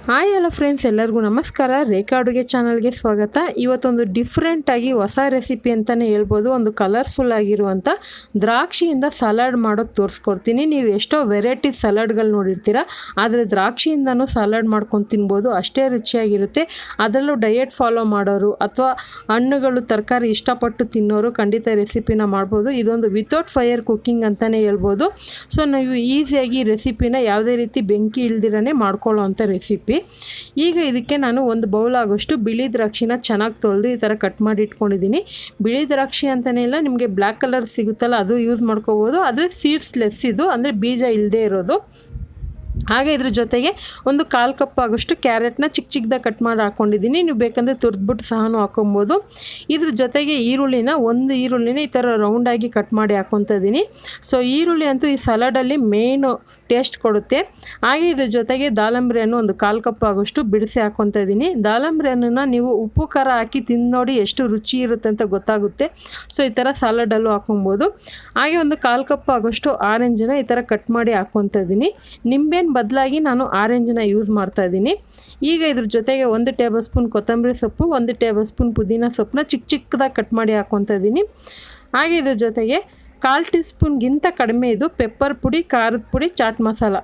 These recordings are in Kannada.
ಹಾಯ್ ಹಲೋ ಫ್ರೆಂಡ್ಸ್, ಎಲ್ಲರಿಗೂ ನಮಸ್ಕಾರ. ರೇಖಾ ಅಡುಗೆ ಚಾನಲ್ಗೆ ಸ್ವಾಗತ. ಇವತ್ತೊಂದು ಡಿಫ್ರೆಂಟಾಗಿ ಹೊಸ ರೆಸಿಪಿ ಅಂತಲೇ ಹೇಳ್ಬೋದು. ಒಂದು ಕಲರ್ಫುಲ್ ಆಗಿರುವಂಥ ದ್ರಾಕ್ಷಿಯಿಂದ ಸಲಾಡ್ ಮಾಡೋದು ತೋರಿಸ್ಕೊಡ್ತೀನಿ. ನೀವು ಎಷ್ಟೋ ವೆರೈಟಿ ಸಲಾಡ್ಗಳು ನೋಡಿರ್ತೀರ, ಆದರೆ ದ್ರಾಕ್ಷಿಯಿಂದನೂ ಸಲಾಡ್ ಮಾಡ್ಕೊಂಡು ತಿನ್ಬೋದು. ಅಷ್ಟೇ ರುಚಿಯಾಗಿರುತ್ತೆ. ಅದರಲ್ಲೂ ಡಯೆಟ್ ಫಾಲೋ ಮಾಡೋರು ಅಥವಾ ಹಣ್ಣುಗಳು ತರಕಾರಿ ಇಷ್ಟಪಟ್ಟು ತಿನ್ನೋರು ಖಂಡಿತ ರೆಸಿಪಿನ ಮಾಡ್ಬೋದು. ಇದೊಂದು ವಿತೌಟ್ ಫೈರ್ ಕುಕ್ಕಿಂಗ್ ಅಂತಲೇ ಹೇಳ್ಬೋದು. ಸೊ ನೀವು ಈಸಿಯಾಗಿ ರೆಸಿಪಿನ ಯಾವುದೇ ರೀತಿ ಬೆಂಕಿ ಇಲ್ದಿರನೇ ಮಾಡ್ಕೊಳ್ಳೋ ಅಂಥ ರೆಸಿಪಿ. ಈಗ ಇದಕ್ಕೆ ನಾನು ಒಂದು ಬೌಲ್ ಆಗೋಷ್ಟು ಬಿಳಿ ದ್ರಾಕ್ಷಿನ ಚೆನ್ನಾಗಿ ತೊಳೆದು ಈ ಥರ ಕಟ್ ಮಾಡಿ ಇಟ್ಕೊಂಡಿದ್ದೀನಿ. ಬಿಳಿ ದ್ರಾಕ್ಷಿ ಅಂತಲೇ ಇಲ್ಲ, ನಿಮಗೆ ಬ್ಲ್ಯಾಕ್ ಕಲರ್ ಸಿಗುತ್ತಲ್ಲ ಅದು ಯೂಸ್ ಮಾಡ್ಕೋಬೋದು. ಆದರೆ ಸೀಡ್ಸ್ಲೆಸ್ ಇದು, ಅಂದರೆ ಬೀಜ ಇಲ್ಲದೆ ಇರೋದು. ಹಾಗೆ ಇದ್ರ ಜೊತೆಗೆ ಒಂದು 1/4 ಕಪ್ ಆಗೋಷ್ಟು ಕ್ಯಾರೆಟ್ನ ಚಿಕ್ಕ ಚಿಕ್ಕದಾಗಿ ಕಟ್ ಮಾಡಿ ಹಾಕ್ಕೊಂಡಿದ್ದೀನಿ. ನೀವು ಬೇಕಂದರೆ ತುರಿದ್ಬಿಟ್ಟು ಸಹ ಹಾಕೊಬೋದು. ಇದ್ರ ಜೊತೆಗೆ ಒಂದು ಈರುಳ್ಳಿನ ಈ ಥರ ರೌಂಡಾಗಿ ಕಟ್ ಮಾಡಿ ಹಾಕ್ಕೊತಾ ಇದ್ದೀನಿ. ಸೊ ಈರುಳ್ಳಿ ಅಂತೂ ಈ ಸಲಾಡಲ್ಲಿ ಮೇಯ್ನು ಟೇಸ್ಟ್ ಕೊಡುತ್ತೆ. ಹಾಗೆ ಇದ್ರ ಜೊತೆಗೆ ದಾಳಂಬ್ರಿ ಹಣ್ಣು ಒಂದು 1/4 ಕಪ್ ಆಗೋಷ್ಟು ಬಿಡಿಸಿ ಹಾಕ್ಕೊತಾ ಇದ್ದೀನಿ. ದಾಳಂಬ್ರಿ ಹಣ್ಣನ್ನು ನೀವು ಉಪ್ಪು ಖಾರ ಹಾಕಿ ತಿಂದು ನೋಡಿ ಎಷ್ಟು ರುಚಿ ಇರುತ್ತೆ ಅಂತ ಗೊತ್ತಾಗುತ್ತೆ. ಸೊ ಈ ಥರ ಸಲಾಡಲ್ಲೂ ಹಾಕೊಬೋದು. ಹಾಗೆ ಒಂದು 1/4 ಕಪ್ ಆಗೋಷ್ಟು ಆರೆಂಜನ್ನ ಈ ಥರ ಕಟ್ ಮಾಡಿ ಹಾಕ್ಕೊತಾ ಇದ್ದೀನಿ. ನಿಂಬೆಹಣ್ಣು ಬದಲಾಗಿ ನಾನು ಆರೆಂಜನ್ನ ಯೂಸ್ ಮಾಡ್ತಾ ಇದ್ದೀನಿ. ಈಗ ಇದ್ರ ಜೊತೆಗೆ 1 ಟೇಬಲ್ ಸ್ಪೂನ್ ಕೊತ್ತಂಬರಿ ಸೊಪ್ಪು, 1 ಟೇಬಲ್ ಸ್ಪೂನ್ ಪುದೀನ ಸೊಪ್ಪನ್ನ ಚಿಕ್ಕ ಚಿಕ್ಕದಾಗಿ ಕಟ್ ಮಾಡಿ ಹಾಕ್ಕೊತಾ ಇದ್ದೀನಿ. ಹಾಗೆ ಇದ್ರ ಜೊತೆಗೆ 1/4 ಟೀ ಸ್ಪೂನ್ಗಿಂತ ಕಡಿಮೆ ಇದು ಪೆಪ್ಪರ್ ಪುಡಿ, ಖಾರದ ಪುಡಿ, ಚಾಟ್ ಮಸಾಲ.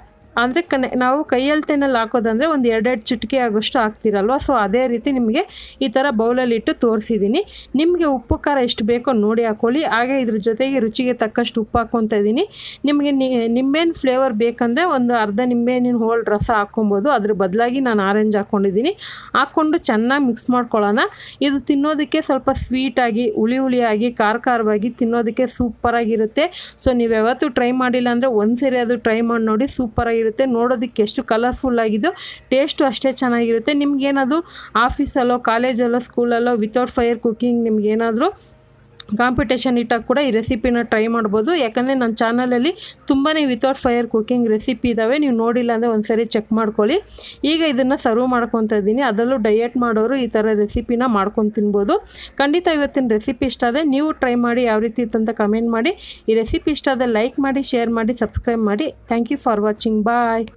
ಅಂದರೆ ನಾವು ಕೈಯಲ್ತೇನಲ್ಲಿ ಹಾಕೋದಂದರೆ ಒಂದು 2 ಚಿಟಿಕೆ ಆಗೋಷ್ಟು ಹಾಕ್ತಿರಲ್ವ. ಸೊ ಅದೇ ರೀತಿ ನಿಮಗೆ ಈ ಥರ ಬೌಲಲ್ಲಿ ಇಟ್ಟು ತೋರಿಸಿದ್ದೀನಿ. ನಿಮಗೆ ಉಪ್ಪು ಖಾರ ಎಷ್ಟು ಬೇಕೋ ನೋಡಿ ಹಾಕ್ಕೊಳ್ಳಿ. ಹಾಗೆ ಇದ್ರ ಜೊತೆಗೆ ರುಚಿಗೆ ತಕ್ಕಷ್ಟು ಉಪ್ಪು ಹಾಕ್ಕೊತಾ ಇದ್ದೀನಿ. ನಿಮಗೆ ನಿಂಬೆಹಣ್ಣು ಫ್ಲೇವರ್ ಬೇಕಂದರೆ ಒಂದು ಅರ್ಧ ನಿಂಬೆಹಣ್ಣಿನ ಹೋಳು ರಸ ಹಾಕ್ಕೊಬೋದು. ಅದ್ರ ಬದಲಾಗಿ ನಾನು ಆರೆಂಜ್ ಹಾಕ್ಕೊಂಡಿದ್ದೀನಿ. ಹಾಕ್ಕೊಂಡು ಚೆನ್ನಾಗಿ ಮಿಕ್ಸ್ ಮಾಡ್ಕೊಳ್ಳೋಣ. ಇದು ತಿನ್ನೋದಕ್ಕೆ ಸ್ವಲ್ಪ ಸ್ವೀಟಾಗಿ, ಹುಳಿಯಾಗಿ, ಖಾರವಾಗಿ ತಿನ್ನೋದಕ್ಕೆ ಸೂಪರಾಗಿರುತ್ತೆ. ಸೊ ನೀವು ಯಾವತ್ತೂ ಟ್ರೈ ಮಾಡಿಲ್ಲ ಅಂದರೆ ಒಂದ್ಸರಿ ಅದು ಟ್ರೈ ಮಾಡಿ ನೋಡಿ, ಸೂಪರಾಗಿರುತ್ತೆ. ನೋಡೋದಕ್ಕೆ ಎಷ್ಟು ಕಲರ್ಫುಲ್ ಆಗಿದ್ದು, ಟೇಸ್ಟು ಅಷ್ಟೇ ಚೆನ್ನಾಗಿರುತ್ತೆ. ನಿಮ್ಗೇನಾದರೂ ಆಫೀಸಲ್ಲೋ, ಕಾಲೇಜಲ್ಲೋ, ಸ್ಕೂಲಲ್ಲೋ ವಿತೌಟ್ ಫೈರ್ ಕುಕ್ಕಿಂಗ್ ನಿಮ್ಗೇನಾದರೂ ಕಾಂಪಿಟೇಷನ್ ಇಟ್ಟಾಗ ಕೂಡ ಈ ರೆಸಿಪಿನ ಟ್ರೈ ಮಾಡ್ಬೋದು. ಯಾಕಂದರೆ ನನ್ನ ಚಾನಲಲ್ಲಿ ತುಂಬಾ ವಿತೌಟ್ ಫೈರ್ ಕುಕ್ಕಿಂಗ್ ರೆಸಿಪಿ ಇದ್ದಾವೆ. ನೀವು ನೋಡಿಲ್ಲ ಅಂದರೆ ಒಂದ್ಸರಿ ಚೆಕ್ ಮಾಡ್ಕೊಳ್ಳಿ. ಈಗ ಇದನ್ನು ಸರ್ವ್ ಮಾಡ್ಕೊತಾ ಇದ್ದೀನಿ. ಅದರಲ್ಲೂ ಡಯೆಟ್ ಮಾಡೋರು ಈ ಥರ ರೆಸಿಪಿನ ಮಾಡ್ಕೊಂಡು ತಿನ್ಬೋದು. ಖಂಡಿತ ಇವತ್ತಿನ ರೆಸಿಪಿ ಇಷ್ಟ ಆದರೆ ನೀವು ಟ್ರೈ ಮಾಡಿ, ಯಾವ ರೀತಿ ಇತ್ತಂತ ಕಮೆಂಟ್ ಮಾಡಿ. ಈ ರೆಸಿಪಿ ಇಷ್ಟ ಆದರೆ ಲೈಕ್ ಮಾಡಿ, ಶೇರ್ ಮಾಡಿ, ಸಬ್ಸ್ಕ್ರೈಬ್ ಮಾಡಿ. Thank you for watching. Bye.